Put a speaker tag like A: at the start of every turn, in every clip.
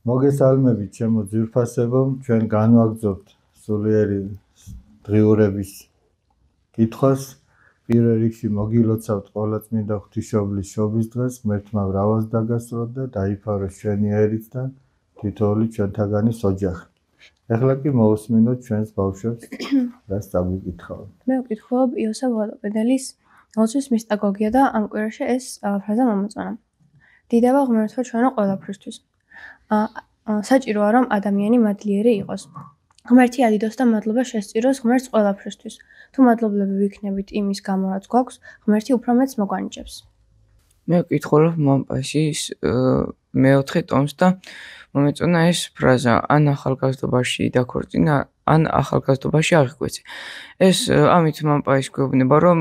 A: მოგესალმებით ჩემო ძვირფასებო, ჩვენ განვაგრძობთ სულიერი დღიურების კითხვას. პირველ რიგში მოგილოცავთ ყველა წმინდა ღვთისმშობლის შობის დღეს, ღმერთმა მრავალს დაგასწროთ და დაიფაროს ჩვენი ერით და თითოეული ჩვენთაგანის ოჯახი. ეხლა კი მოვუსმინოთ ჩვენს ბავშვებს, რაც წაგვიკითხავთ.
B: მე ვკითხულობ იოსებ ლოგოპედელის ლოცვის მისტაგოგია და ამ კვირაში ეს ფრაზა მომეწონა. დიდება ღმერთო ჩვენო ყველაფრისთვის. საჭიროა რომ ადამიანი მადლიერი იყოს. ღმერთი ადიდოს და მადლობა შესწიროს ღმერთს ყველაფრისთვის. თუ მადლობლები ვიქნებით იმის გამო რაც გვაქვს, ღმერთი უფრო მეც მოგვანიჭებს.
C: მე ვკითხულობ მომპაშის მეოთხე ტომს და მომეწონა ეს ფრაზა ან ახალგაზრდობაში დაქორწინა, ან ახალგაზრდობაში აღიკვეცე. ეს ამით მომპაშის გვეუბნება რომ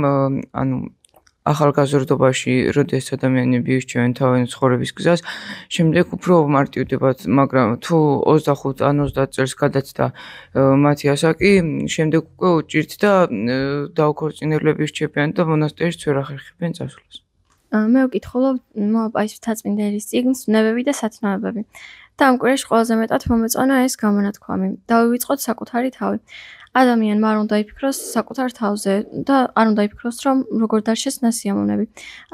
C: ახალგაზრდობაში როდეს ადამიანები ირჩევენ თავიანთი ცხოვრების გზას, შემდეგ უფრო მარტივდებათ, მაგრამ თუ 25 ან 30 წელს გადაცდა მათი ასაკი, შემდეგ უკვე უჭირთ და დაუქორწინებლები ირჩევიან და მონასტერში ვერ ახერხებიან წასვლას.
D: მე ვკითხულობ მომპაის მთაწმინდელის წიგნს „ნებები და სათნოებები“ და ამ კვირაში ყველაზე მეტად მომეწონა ეს გამონათქვამი. დავივიწყოთ საკუთარი თავი. ადამიანმა არ უნდა იფიქროს საკუთარ თავზე და არ უნდა იფიქროს რომ როგორ დარჩეს ნასიამოვნები.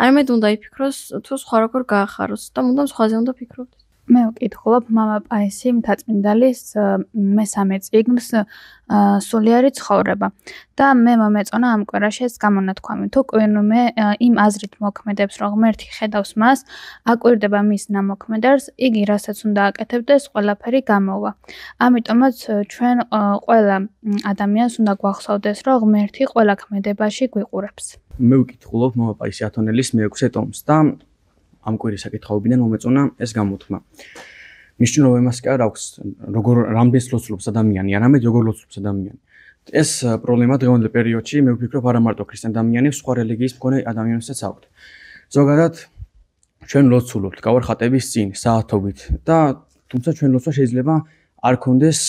D: არამედ უნდა იფიქროს თუ სხვა როგორ გაახაროს და მუდამ სხვაზე უნდა ფიქრობდეს.
E: მე ვკითხულობ მამაპაისი მთაწმინდელის მესამე წიგნს სულიერი ცხოვრება და მე მომეწონა ამ კვირაში ეს გამონათქვამი. თუ კვირნუმე იმ აზრით მოქმედებს, რომ ღმერთი ხედავს მას, აკვირდება მის ნამოქმედებს, იგი რასაც უნდა აკეთებდეს, ყველაფერი გამოვა. ამიტომაც ჩვენ ყველა ადამიანს უნდა გვახსოვდეს, რომ ღმერთი ყველა ქმედებაში გვიყურებს.
F: მე ვკითხულობ მამაპაისი ათონელის მეექვსე ტომს და ამ კვირის საკითხაობიდან მომეწონა ეს გამოთქმა. მნიშვნელობა იმას კი არ აქვს, როგორ რამდენს ლოცულობს ადამიანი, არამედ როგორ ლოცულობს ადამიანი. ეს პრობლემა დღევანდელ პერიოდში მე ვფიქრობ არა მარტო ქრისტიან ადამიანებს, სხვა რელიგიის მქონე ადამიანებსაც აქვთ. ზოგადად ჩვენ ლოცულობთ გავარხატების წინ, საათობით და თუმცა ჩვენ ლოცვა შეიძლება არ ქონდეს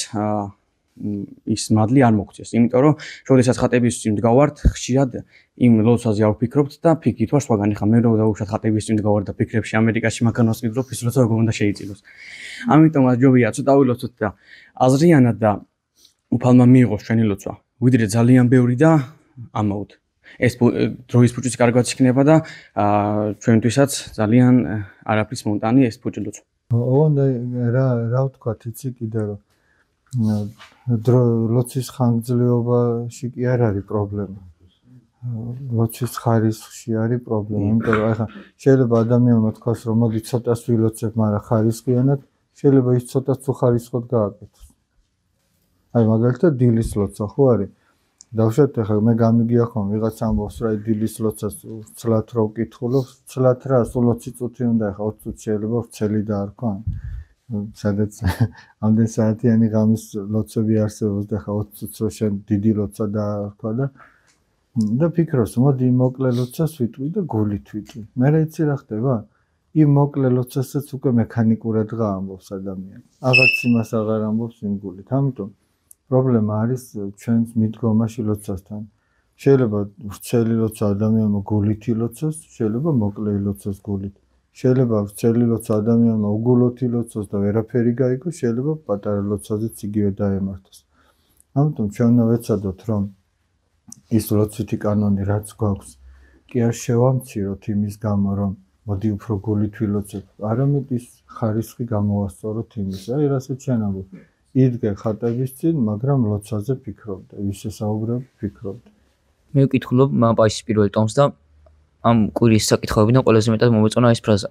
F: ის მადლი არ მოგწეს, იმიტომ რომ შესაძლოა ხატების წინ მდგავართ, ხშირად იმ ლოცვაზე არ ვფიქრობთ და ფიქრით ვარ სხვაგან. ხა მე რო დავუშვათ ხატების წინ მდგავარ და ფიქრებში ამერიკაში მაგან ვასყიდრობ, ის ლოცვა როგორ უნდა შეიწიროს. ამიტომაც ჯობია ცოტა ვილოცოთ და აზრიანად და უფალმა მიიღოს ჩვენი ლოცვა. ვიდრე ძალიან ბევრი და ამაოდ. ეს დროის ფუჭიც კარგად იქნება და ჩვენთვისაც ძალიან არაფრის მონტანი ეს ფუჭი ლოცვა.
A: ოღონდ რა ვთქვათ, იცი კიდე რომ ლოცვის ხანგრძლივობაში კი არ არის პრობლემა. ლოცვის ხარისხში არის პრობლემა, იმიტომ რომ ახლა შეიძლება ადამიანმა თქვას რომ მოდი ცოტას ვილოცებ, მაგრამ ხარისხიანად შეიძლება ის ცოტას თუ ხარისხოდ გააკეთოს. აი მაგალითად დილის ლოცვა ხო არის? დავუშვათ ახლა მე გამიგია ხომ ვიღაც ამბობს რა დილის ლოცვას ცლად რო ვკითხულობ, ცლად რა სულ 20 წუთი უნდა ახლა 20 წუთი შეიძლება ვრცელი და არ ქვა. სადაც ამდენ საათიანი ღამის ლოცვები არსებობს და ხა 20 წუთს რო შენ დიდი ლოცვა დაარქვა და ფიქრობს მოდი მოკლე ლოცვას ვიტყვი და გულით ვიტყვი. მე იცი რა ხდება? იმ მოკლე ლოცვასაც უკვე მექანიკურად ამბობს ადამიანი. აღარც იმას აღარ ამბობს იმ გულით. ამიტომ პრობლემა არის ჩვენს მიდგომაში ლოცვასთან. შეიძლება ვრცელი ლოცვა ადამიანმა გულით ილოცოს, შეიძლება მოკლე ილოცოს გულით. შეიძლება ვრცელი ლოცვა ადამიანმა უგულოდ ილოცოს და ვერაფერი გაიგოს, შეიძლება პატარა ლოცვაზეც იგივე დაემართოს. ამიტომ ჩვენ უნდა ვეცადოთ რომ ის ლოცვითი კანონი რაც გვაქვს, კი არ შევამციროთ იმის გამო რომ მოდი უფრო გულით ვილოცებ, არამედ ის ხარისხი გამოვასწოროთ იმის. აი რასაც შენ ამბობ, იდგე ხატების წინ, მაგრამ ლოცვაზე ფიქრობდე, ისე საუბრობ ფიქრობდე.
G: მე ვკითხულობ მამაპაისის პირველ ტომს და ამ კვირის საკითხავებიდან ყველაზე მეტად მომეწონა ეს ფრაზა.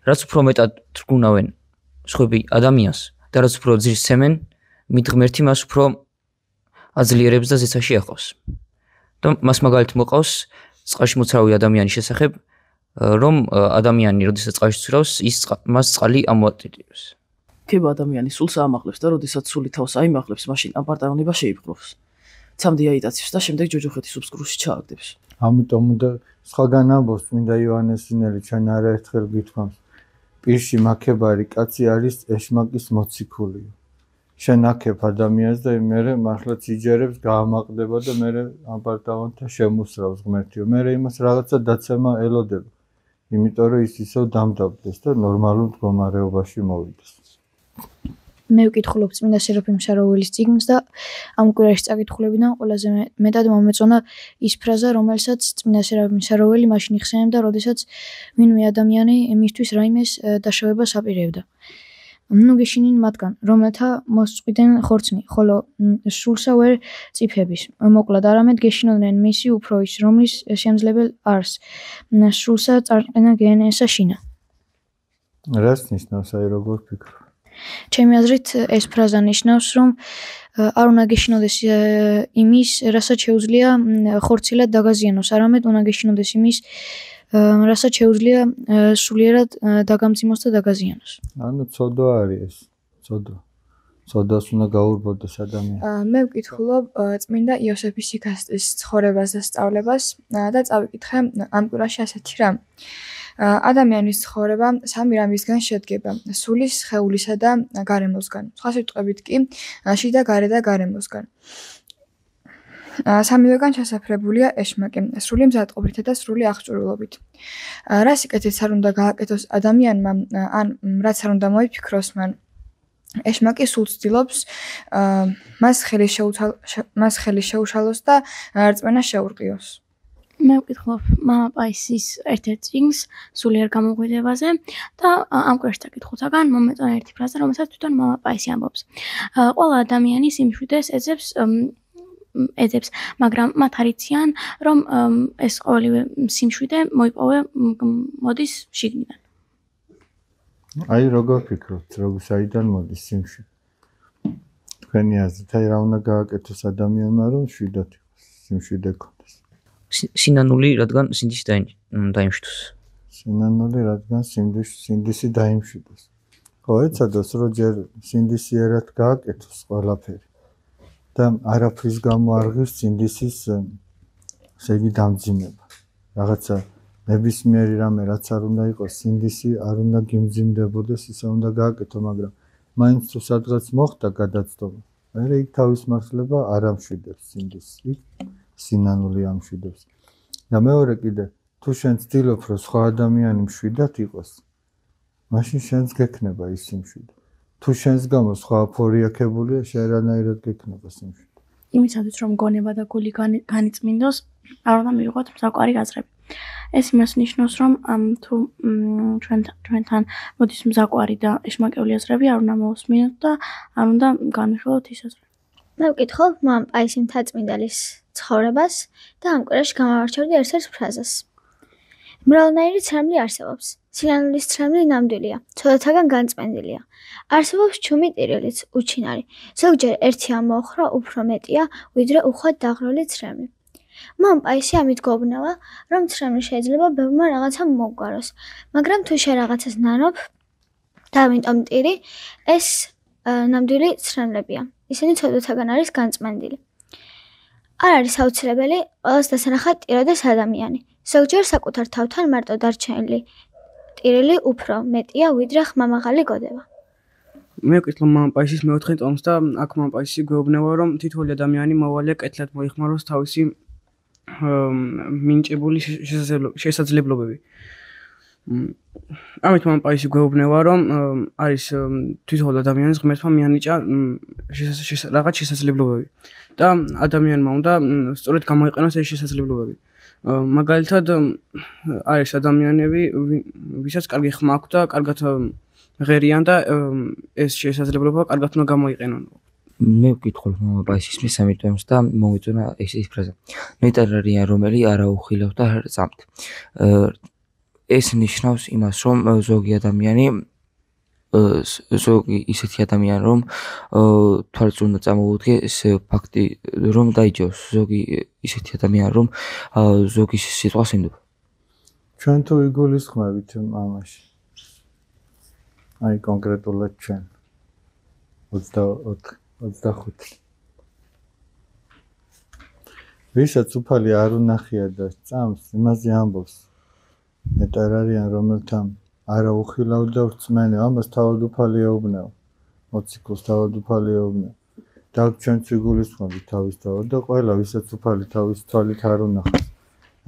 G: რაც უფრო მეტად თრგუნავენ სხვები ადამიანს და რაც უფრო ძირს სცემენ, მით ღმერთი მას უფრო აძლიერებს და ზეცაში ახლავს. და მას მაგალითად მოყავს წყალში მოცარავი ადამიანის შესახებ, რომ ადამიანი როდესაც წყალში ცურავს, მას წყალი ამოატირებს.
H: ქება ადამიანი სულს აამაღლებს და როდესაც სული თავს აიმაღლებს, მაშინ ამ პარტავნება შეიბრუნოს. ცამდე აიტაცებს და შემდეგ ჯოჯოხეთის უბსკრუსში ჩააგდებს.
A: ამიტომ უნდა სხვაგან ამბობს წმინდა იოანესინელი ჩვენ არაერთხელ გითხოვს. პირში მაქებარი კაცი არის ეშმაკის მოციქულიო. შენ აქებ ადამიანს და მერე მართლაც იჯერებს, გაამაყდება და მერე ამ პარტავანთა შემოსრავს ღმერთიო. მერე იმას რაღაცა დაცემა ელოდება. იმიტომ რომ ის ისევ დამდაბდეს და ნორმალურ მდგომარეობაში მოვიდეს.
E: მე ვკითხულობ წმინდა სერაფიმ შაროველის წიგნს და ამ კვირაში წაკითხულებიდან ყველაზე მეტად მომეწონა ის ფრაზა, რომელსაც წმინდა სერაფიმ შაროველი მაშინ იხსენებდა, როდესაც ვინმე ადამიანი მისთვის რაიმეს დაშავებას აპირებდა. ნუ გეშინინ მათგან, რომელთა მოსწყვიდან ხორცნი, ხოლო სულსა ვერ წიფების. მოკლედ, არამედ გეშინოდნენ მისი უფრო ის, რომლის შემძლებელ არს. სულსა წარყენა გენესა შინა.
A: რას ნიშნავს აი როგორ ფიქრობ?
E: ჩემი აზრით ეს ფრაზა ნიშნავს, რომ არ უნდა გეშინოდეს იმის, რასაც შეუძლია ხორცილად დაგაზიანოს, არამედ უნდა გეშინოდეს იმის, რასაც შეუძლია სულიერად დაგამძიმოს და დაგაზიანოს.
A: ანუ ცოდვა არის ეს, ცოდვა. ცოდვას უნდა გაურბოდეს ადამიანი.
I: მე ვკითხულობ წმინდა იოსების სიკასტის ცხოვრებას და სწავლებას და წავიკითხე ამ კვირაში ასეთი რამ. ადამიანის ცხოვრება სამი რამისგან შედგება: სულის, სხეულისა და გარემოსგან. სხვა სიტყვებით კი, შიდა, გარე და გარემოსგან. სამივეგან ჩასაფრებულია ეშმაკი, სრული მზადყოფით და სრული აღჭურვილობით. რა სიკეთეც არ უნდა გააკეთოს ადამიანმა, ან რაც არ უნდა მოიფიქროს მან, ეშმაკი სულს ცდილობს მას ხელი შეუშალოს და რწმენა შეურყიოს.
D: მე ვკითხულობ მამა პაისის ერთ-ერთ წიგნს სულიერ გამოღვიდებაზე და ამ კვირაში წაკითხულთაგან მომეწონა ერთი ფრაზა, რომელსაც თვითონ მამა პაისი ამბობს. ყველა ადამიანი სიმშვიდეს ეძებს, მაგრამ მათ არ იციან, რომ ეს ყოველივე სიმშვიდე მოდის შიგნიდან.
A: აი როგორ ფიქრობთ, საიდან მოდის სიმშვიდე? თქვენი აზრით, აი რა უნდა გააკეთოს ადამიანმა, რომ შვიდად იყოს, სიმშვიდე გქონდეს?
G: სინანული, რადგან სინდისი დაიმშვიდოს.
A: სინანული, რადგან სინდისი დაიმშვიდოს. ხო, ეცადოს, რომ ჯერ სინდისიერად გააკეთოს ყველაფერი. და არაფრის გამო არ ღირს სინდისის ესე იგი დამძიმება. რაღაცა ნებისმიერი რამე რაც არ უნდა იყოს, სინდისი არ უნდა გიმძიმდებოდეს, ისე უნდა გააკეთო, მაგრამ მაინც თუ სადღაც მოხდა გადაცდომა, მერე იქ თავის მართლება არ ამშვიდებს სინდისს, იქ სინანული ამშვიდებს. და მეორე კიდე, თუ შენ ცდილობ, რომ სხვა ადამიანი მშვიდად იყოს, მაშინ შენს გექნება ის სიმშვიდე. თუ შენს გამო სხვა აფორიაქებულია, შენ რანაირად გექნება სიმშვიდე.
D: იმისათვის რომ გონება და გული განიწმინდოს, არ უნდა მივიღოთ მზაკვარი გაზრები. ეს იმას ნიშნავს, რომ თუ ჩვენთან მოდის მზაკვარი და ეშმაკეული აზრები, არ უნდა მოусმინოთ და არ უნდა განვიხილოთ ის აზრები.
J: მე ვკითხავ მამ პაისი მთაწმინდელის ცხოვრებას და ამ კვირაში გამავარჩევდი ერთ-ერთ ფრაზას. მრავალნაირი ცრემლი არსებობს. სინანულის ცრემლი ნამდვილია, ცოდათაგან განწმენდილია. არსებობს ჩუმი ტირილიც, უჩინარი. ზოგჯერ ერთი ამოხრა უფრო მეტია, ვიდრე უხვად დაღრული ცრემლი. მამ პაისი ამით გეუბნება, რომ ცრემლი შეიძლება ბევრმა რაღაცა მოგვაროს, მაგრამ თუ შენ რაღაცას ნანობ და ამიტომ ტირი, ეს ნამდვილი ცრემლებია. ისინი ცოდათაგან არის განწმენდილი. არ არის აუცილებელი ყველას დასანახად ტიროდეს ადამიანი. ზოგჯერ საკუთარ თავთან მარტო დარჩენილი ტირილი უფრო მეტია, ვიდრე ხმამაღალი გოდება.
F: მე ვკითხულობ მამა პაისის მეოთხე ტომს და აქ მამა პაისი გვეუბნება, რომ თითოეული ადამიანი მოვალია კეთილად მოიხმაროს თავისი მინიჭებული შესაძლებლობები. ამით მამა პაისი გვეუბნება, რომ არის თითოეულ ადამიანს ღმერთმა მიანიჭა რაღაც შესაძლებლობები და ადამიანმა უნდა სწორედ გამოიყენოს ეს შესაძლებლობები. მაგალითად არის ადამიანები, ვისაც კარგი ხმა აქვს და კარგად ღერიან და ეს შესაძლებლობა კარგად უნდა გამოიყენონ.
G: მე ვკითხულობ მამა პაისის მესამე ტომს და მომეწონა ეს ფრაზა. ნეტარ არიან, რომელი არ აუხილავთ და არ წამთ. ეს ნიშნავს იმას, რომ ზოგი ისეთი ადამიანი, რომ თვალს უნდა წამოუდგე ეს ფაქტი, რომ დაიჯეროს. ზოგი ისეთი ადამიანი, რომ ზოგის სიტყვას ენდობა.
A: ჩვენ თუ იგულისხმებით მამაში. აი კონკრეტულად ჩვენ 25. ვისაც უფალი არ უნახია და წამს, იმაზე ამბობს. ნეტარ არიან, რომელთან არა უხილავდა რწმენე, ამას თავად უფალი ეუბნება. მოციქულს თავად უფალი ეუბნება. და ჩვენც ვიგულისხმებით თავის თავად და ყველა ვისაც უფალი თავის თვალით არ უნახავს.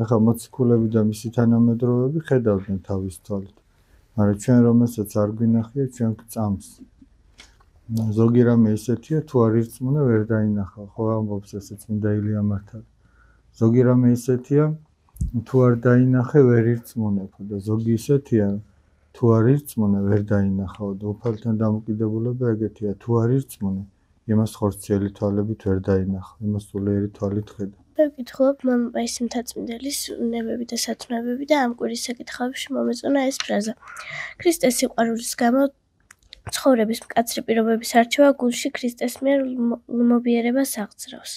A: ახლა მოციქულები და მისი თანამედროვეები ხედავდნენ თავის თვალით. მაგრამ ჩვენ რომელსაც არ გვინახია, ჩვენ გწამს. ზოგი რამე ისეთია, თუ არ ირწმუნე, ვერ დაინახავ. ხო ამბობს ესე წმინდა ილია მართალი. ზოგი რამე ისეთია, თუ არ დაინახე, ვერ ირწმუნებ და ზოგი ისეთია, თუ არ ირწმუნე, ვერ დაინახავ და უფალთან დამოკიდებულება ეგეთია, თუ არ ირწმუნე, იმას ხორციელი თვალებით ვერ დაინახავ, იმას სულიერი თვალით ხედავ.
K: მე ვკითხულობ მამაპაის მთაწმინდელის ნებები და სათნოებები და ამ კვირის საკითხებში მომეწონა ეს ფრაზა. ქრისტეს სიყვარულის გამო ცხოვრების მკაცრი პირობების არჩევა გულში ქრისტეს მიერ ლმობიერებას აღწრავს.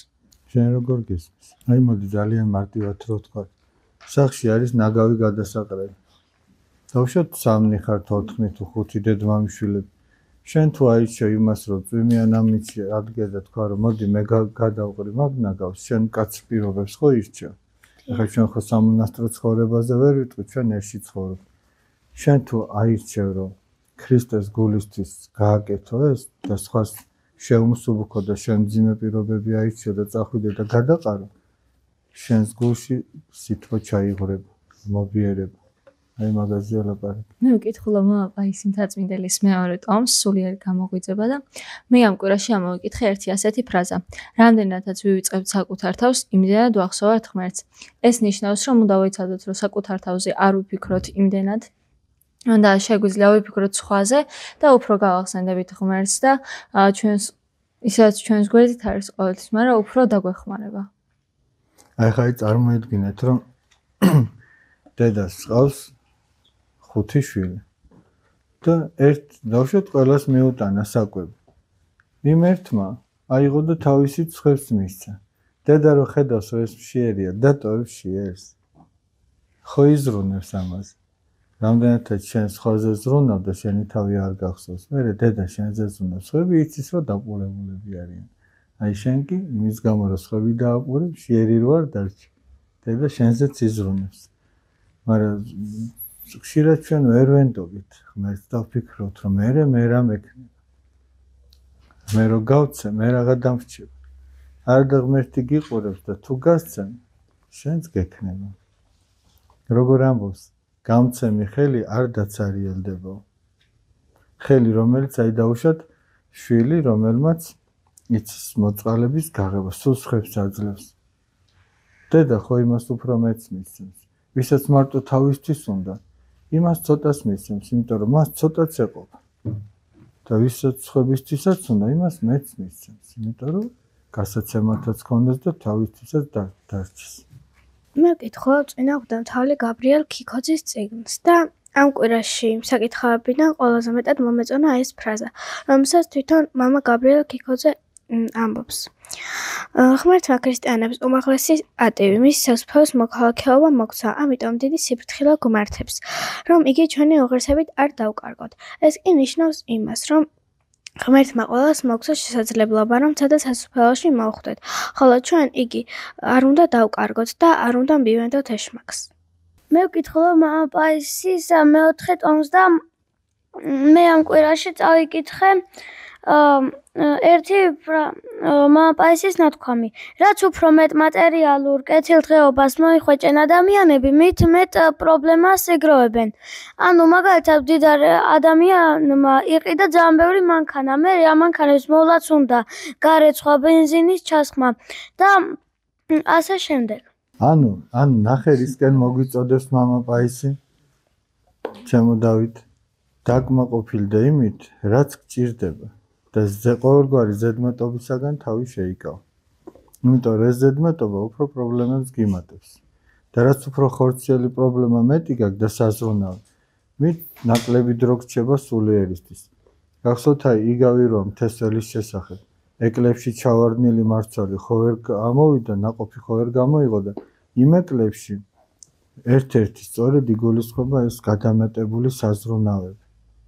A: შენ როგორ გესმის? აი მოდი ძალიან მარტივად რო თქვა. სახში არის ნაგავი გადასაყრელი. დავუშვათ 3 ხარ 4 თუ 5 დედმამიშვილები. შენ თუ აიჩო იმას რომ წვიმიან ამიჩი ადგე და თქვა რომ მოდი მე გადავყრი მაგ ნაგავს, შენ მკაცრ პირობებს ხო ირჩევ? ახლა ჩვენ ხო სამონასტრო ცხოვრებაზე ვერ ვიტყვი, ჩვენ ერთში ცხოვრობ. შენ თუ აირჩევ რომ ქრისტეს გულისთვის გააკეთო ეს და სხვას შეუმსუბუქო და შენ ძიმე პირობები აირჩიო და წახვიდე და გადაყარო, შენს გულში სითბო ჩაიღრება, მობიერება. აი მაგაზია ლაპარაკი.
D: მე ვკითხულობ მამაპაის მთაწმინდელის მეორე ტომს, სულიერი გამოღვიძება და მე ამ კვირაში ამოვიკითხე ერთი ასეთი ფრაზა. რამდენადაც ვივიწყებთ საკუთარ თავს, იმდენად ვახსოვართ ღმერთს. ეს ნიშნავს, რომ უნდა ვიცადოთ, რომ საკუთარ თავზე არ ვიფიქროთ იმდენად და შეგვიძლია ვიფიქროთ სხვაზე და უფრო გავახსენდებით ღმერთს და ისაც ჩვენს გვერდით არის ყოველთვის, მაგრამ უფრო დაგვეხმარება.
A: აი ხაი წარმოედგინეთ, რომ დედას ყავს 5 შვილი და დავუშვათ ყველას მიუტანა საკვები. იმ ერთმა აიღო და თავისი ცხებს მისცა. დედა რო ხედავს, რომ ეს მშიერია, დატოვებს შიერს. ხო იზრუნებს ამას. რამდენადაც შენ სხვაზე ზრუნავ და შენი თავი არ გახსოვს. მერე დედა შენზე ზრუნავს. ხვები იცის რომ დაყურებულები არიან. აი შენ კი იმის გამო რომ ხვები დააყურებ, შიერი რო არ დარჩი. დედა შენზეც იზრუნებს. მაგრამ ხშირად ჩვენ ვერ ვენდობით ღმერთს და ვფიქრობთ რომ მე რა მექნება. მე რო გავცე, მე რაღა დამრჩება. არ და ღმერთი გიყურებს და თუ გასცემ, შენც გექნება. როგორ ამბობს? გამცემი ხელი არ დაცარიელდება. ხელი რომელიც აი დაუშვათ შვილი რომელმაც იცის მოწყალების გაღება, სულ ცხებს აძლევს. დედა ხო იმას უფრო მეც მისცემს. ვისაც მარტო თავისთვის უნდა, იმას ცოტას მისცემს, იმიტომ რომ მას ცოტაც ეყოფა. და ვისაც ხვებისთვისაც უნდა, იმას მეც მისცემს, იმიტომ რომ გასაცემათაც ქონდეს და თავისთვისაც დარჩეს.
K: მე ვკითხულობ წმინდა ღვთისმშობელი გაბრიელ ქიქოძის წიგნს და ამ კვირაში საკითხავებიდან ყველაზე მეტად მომეწონა ეს ფრაზა, რომელსაც თვითონ მამა გაბრიელ ქიქოძე ამბობს. ღმერთმა ქრისტიანებს უმაღლესი ატივი მის სასუფეველს მოქალაქეობა მოგცა, ამიტომ დიდი სიფრთხილე გვმართებს, რომ იგი ჩვენი უღირსებით არ დავკარგოთ. ეს კი ნიშნავს იმას, რომ ღმერთმა ყველას მოგცა შესაძლებლობა, რომ ცადა სასუფეველში მოვხვდეთ, ხოლო ჩვენ იგი არ უნდა დავკარგოთ და არ უნდა მივენდოთ ეშმაკს.
J: მე ვკითხულობ მამაპაისის 4 ტომს და მე ამ კვირაში წავიკითხე ერთი მამაპაისის ნათქვამი. რაც უფრო მეტ მატერიალურ კეთილდღეობას მოიხვეჭენ ადამიანები, მით მეტ პრობლემას ეგროვებენ. ანუ მაგალითად მდიდარ ადამიანმა იყიდა ძალიან ბევრი მანქანა, მე ამ მანქანებს მოვლაც უნდა გარეცხვა, ბენზინის ჩასხმა და ასე შემდეგ.
A: ანუ ნახერისკენ მოგვიწოდებს მამაპაისი. ჩემო დავით, დაკმაყოფილდა იმით, რაც გჭირდება. და ყოველგვარი ზედმეტობისაგან თავი შეიკავ. იმიტომ რომ ეს ზედმეტობა უფრო პრობლემებს გიმატებს. და რაც უფრო ხორციელი პრობლემა მეტი გაქვს და საზრუნავი, მით ნაკლები დრო გრჩება სულიერისთვის. გახსოვთ აი იგავი რომ თესელის შესახებ. ეკლებში ჩავარდნილი მარცვალი ხო ვერ ამოვიდა, ნაყოფი ხო ვერ გამოიღო და იმ ეკლებში ერთ-ერთი სწორედ იგულისხმება ეს გადამეტებული საზრუნავები.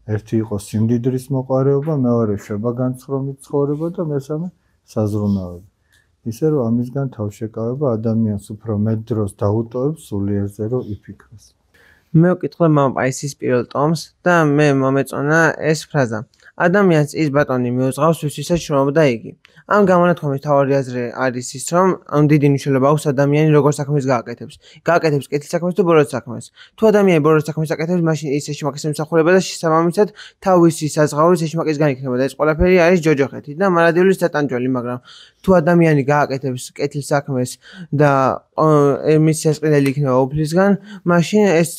A: ერთი იყო სიმდიდრის მოყარეობა, მეორე შვებაგანცხრომით ცხოვრება და მესამე საზრუნავები. ისე რომ ამისგან თავშეკავება ადამიანს უფრო მეტ დროს დაუტოვებს სულიერზე რომ იფიქროს.
L: მე ვკითხულობ მამაპაისის პირველ ტომს და მე მომეწონა ეს ფრაზა. ადამიანს ის ბატონი მიუძღავს, ვისთვისაც შრომობდა იგი. ამ გამონათქვამის მთავარი აზრი არის ის, რომ დიდი მნიშვნელობა აქვს ადამიანი როგორ საქმეს გააკეთებს. გააკეთებს კეთილ საქმეს თუ ბოროტ საქმეს. თუ ადამიანი ბოროტ საქმეს აკეთებს, მაშინ ის ეშმაკის ემსახურება და შესაბამისად თავისი საზღაურის ეშმაკისგან იქნება და ეს ყველაფერი არის ჯოჯოხეთი და მარადიulis დატანჯველი, მაგრამ თუ ადამიანი გააკეთებს კეთილ საქმეს და მის სასყიდელი იქნება უფლისგან, მაშინ ეს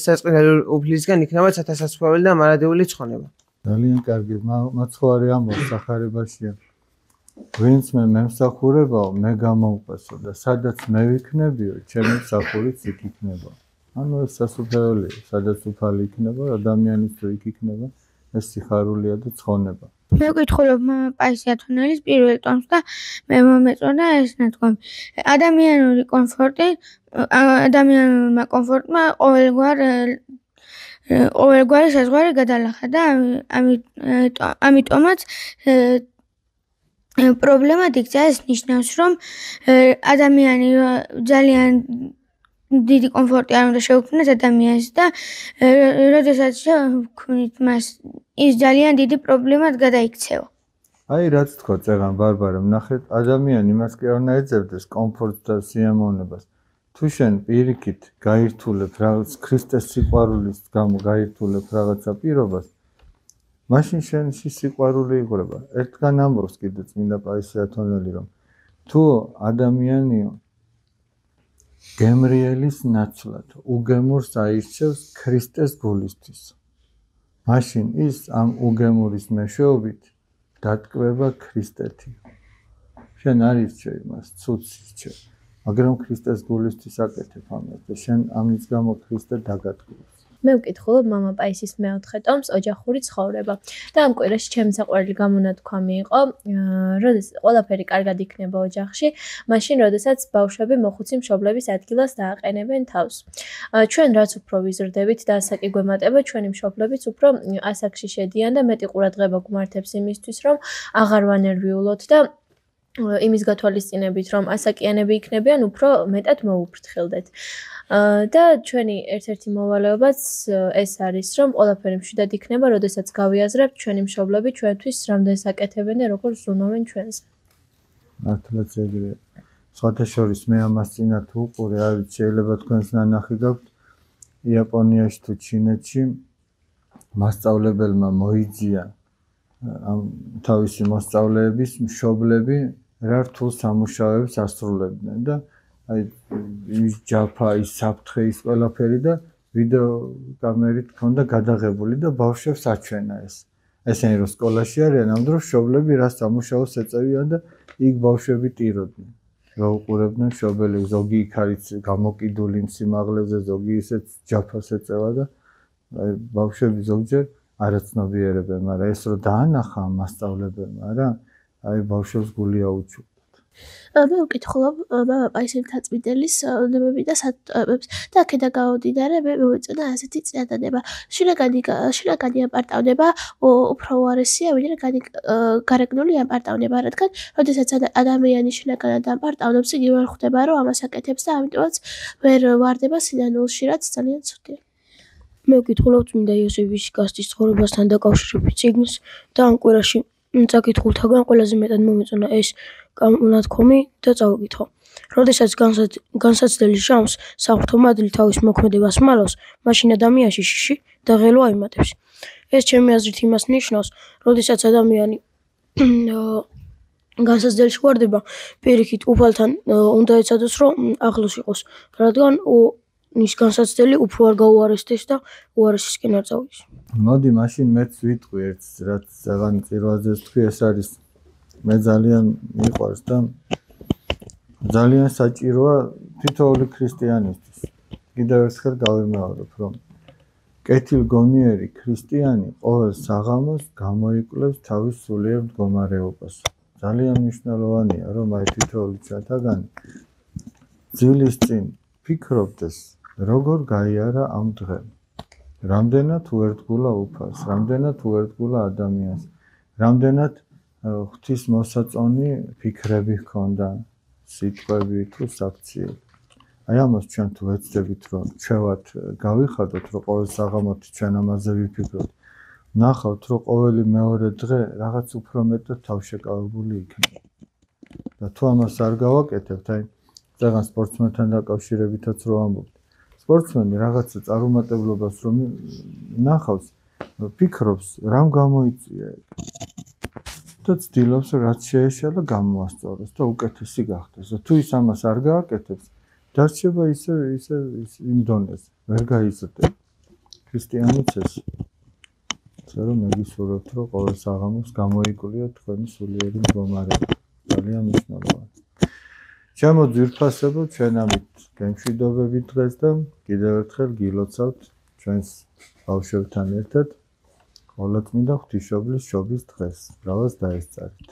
L: სასყიდელი უფლისგან იქნება სათასაცმელი და მარადიული ცხონება.
A: ძალიან კარგი, მაცხოვარი ამბობს სახარებაშია. ვინც მე მემსახურებაო, მე გამოვყვესო და სადაც მე ვიქნებიო, ჩემი მსახურიც იქ იქნება. ანუ ეს სასופველია, სადაც უფალი იქნება, ადამიანის თუ იქ იქნება, ეს სიხარულია და ცხონება.
K: მე ვკითხულობ პაისი ათონელის პირველ ტომს და მე მომეწონა ეს ნათქვამი. ადამიანური კომფორტი, ადამიანურმა კომფორტმა ყოველგვარი საზღვარი გადალახა და ამიტომაც პრობლემად იქცა. ეს ნიშნავს, რომ ადამიანი ძალიან დიდი კომფორტი არ უნდა შეუქმნას ადამიანს და როდესაც შევქმნით მას, ის ძალიან დიდი პრობლემად გადაიქცევა.
A: აი რაც თქვა წეგან ბარბარა, ნახეთ, ადამიანი მას კი არ უნდა ეძებდეს კომფორტს და სიამოვნებას. თუ შენ პირიქით გაირთულებ რაღაც ქრისტეს სიყვარულის გამო გაირთულებ რაღაცა პირობას, მაშინ შენში სიყვარული იღრება. ერთგან ამბობს კიდე წმინდა პაისი ათონელი, რომ თუ ადამიანიო გემრიელის ნაცვლად უგემურს აირჩევს ქრისტეს გულისთვის, მაშინ ის ამ უგემურის მეშვეობით დატკბება ქრისტეთი. შენ არ ირჩევ იმას, ცუდს ირჩევ, მაგრამ ქრისტეს გულისთვის აკეთებ ამას და შენ ამის გამო ქრისტე დაგატკბებს.
M: მე ვკითხულობ მამა პაისის მეოთხე ტომს ოჯახური ცხოვრება და ამ კვირაში ჩემი საყვარელი გამონათქვამი იყო, როდესაც ყველაფერი კარგად იქნება ოჯახში, მაშინ როდესაც ბავშვები მოხუცი მშობლების ადგილას დააყენებენ თავს. ჩვენ რაც უფრო ვიზრდებით და ასაკი გვემატება, ჩვენი მშობლებიც უფრო ასაკში შედიან და მეტი ყურადღება გვმართებს იმისთვის, რომ აღარ ვანერვიულოთ და იმის გათვალისწინებით, რომ ასაკიანები იქნებიან, უფრო მეტად მოუფრთხილდეთ. და ჩვენი ერთ-ერთი მოვალეობაც ეს არის, რომ ყველაფერი მშვიდად იქნება, როდესაც გავიაზრებთ ჩვენი მშობლები ჩვენთვის რამდენს აკეთებენ და როგორ ზრუნავენ ჩვენს.
A: მართლაც ეგრეა. სხვათა შორის მე ამას წინათ უყურე, არ ვიცი, შეიძლება თქვენს ნანახი გაქვთ იაპონიაში თუ ჩინეთში მასწავლებელმა მოიძია ამ თავისი მოსწავლეების მშობლები რა რთულ სამუშაოებს ასრულებდნენ და აი ის ჯაფა, ის საფრთხე, ის ყველაფერი და ვიდეო კამერით ჰქონდა გადაღებული და ბავშვებს აჩვენა ეს. ესენი რომ სკოლაში არიან, ამ დროს მშობლები რა სამუშაოს ეწევიან და იქ ბავშვები ტიროდნენ. რა უყურებდნენ მშობელი, ზოგი იქ არის გამოკიდული სიმაღლეზე, ზოგი ისეთ ჯაფას ეწევა და აი ბავშვები ზოგჯერ არაცნობიერებენ, მაგრამ ეს რომ დაანახა მასწავლებელმა რა, აი ბავშვებს გული აუჩუქა.
N: მე ვკითხულობ მამა პაისი მთაწმინდელის უნებები და სათვალებებს და აქედან გამომდინარე მე მოვეწონა ასეთი წინადადება. შინაგანი აპარტავნება უფრო უარესია, ვიდრე გარეგნული აპარტავნება, რადგან როდესაც ადამიანი შინაგანად აპარტავნობს, იგი ვერ ხვდება, რომ ამას აკეთებს და ამიტომაც ვერ ვარდება სინანულში, რაც ძალიან ცუდია.
K: მე ვკითხულობ წმინდა იოსებ ვიშიკასტის ცხოვრებასთან დაკავშირებით წიგნს და ამ კვირაში წაკითხულთაგან ყველაზე მეტად მომეწონა ეს გამონათქვამი და წავიკითხო. როდესაც განსაცდელი ჟამს საღვთო მადლი თავის მოქმედებას მალავს, მაშინ ადამიანში შიში და ღელვა აიმატებს. ეს ჩემი აზრით იმას ნიშნავს, როდესაც ადამიანი განსაცდელში ვარდება, პირიქით უფალთან უნდა ეცადოს, რომ ახლოს იყოს, რადგან ის განსაცდელი უფრო არ გაუარესდეს და უარესისკენ არ წავიდეს.
A: მოდი მაშინ მეც ვიტყვი ერთს, რაც ზაღან წირვაზეს თქვი, ეს არის მე ძალიან მიყვარს და ძალიან საჭიროა თითოეული ქრისტიანისთვის. კიდევ ერთხელ გავიმეორებ, რომ კეთილგონიერი ქრისტიანი ყოველ საღამოს გამოიკვლევს თავის სულიერ მდგომარეობას. ძალიან მნიშვნელოვანია, რომ აი თითოეული ჩვენთაგანი ძილის წინ ფიქრობდეს, როგორ გაიარა ამ დღემ. რამდენად უერთგულა უფალს, რამდენად უერთგულა ადამიანს, რამდენად ღვთის მოსაწონი ფიქრები ჰქონდა, სიტყვები თუ საქციელი. აი ამას ჩვენ თუ ვეცდებით, რომ ჩვევად გავიხადოთ, რომ ყოველ საღამოთი ჩვენ ამაზე ვიფიქროთ, ნახავთ, რომ ყოველი მეორე დღე რაღაც უფრო მეტად თავშეკავებული იქნება. და თუ ამას არ გავაკეთებთ, აი, ზოგან სპორტსმენთან დაკავშირებითაც რო ამბობთ. სპორტსმენი რაღაცა წარუმატებლობას რომ ნახავს, ფიქრობს, რამ გამოიწია ეგ. და ცდილობს, რაც შეეშალა გამოასწოროს და უკეთესი გახდეს. და თუ ის ამას არ გააკეთებს, დარჩება ისე იმ დონეზე, ვერ გაიზრდება. ქრისტიანიც ეს. რომ მეგისურვებთ, რომ ყოველ საღამოს გამოიკლიოთ თქვენი სულიერი მდგომარეობა. ძალიან მნიშვნელოვანია. ჩემო ძვირფასებო, ჩვენ ამით გემშვიდობებით დღეს და კიდევ ერთხელ გილოცავთ ჩვენს ბავშვებთან ერთად ყოვლადწმინდა ღვთისმშობლის შობის დღეს. ბრავას დაესწარით.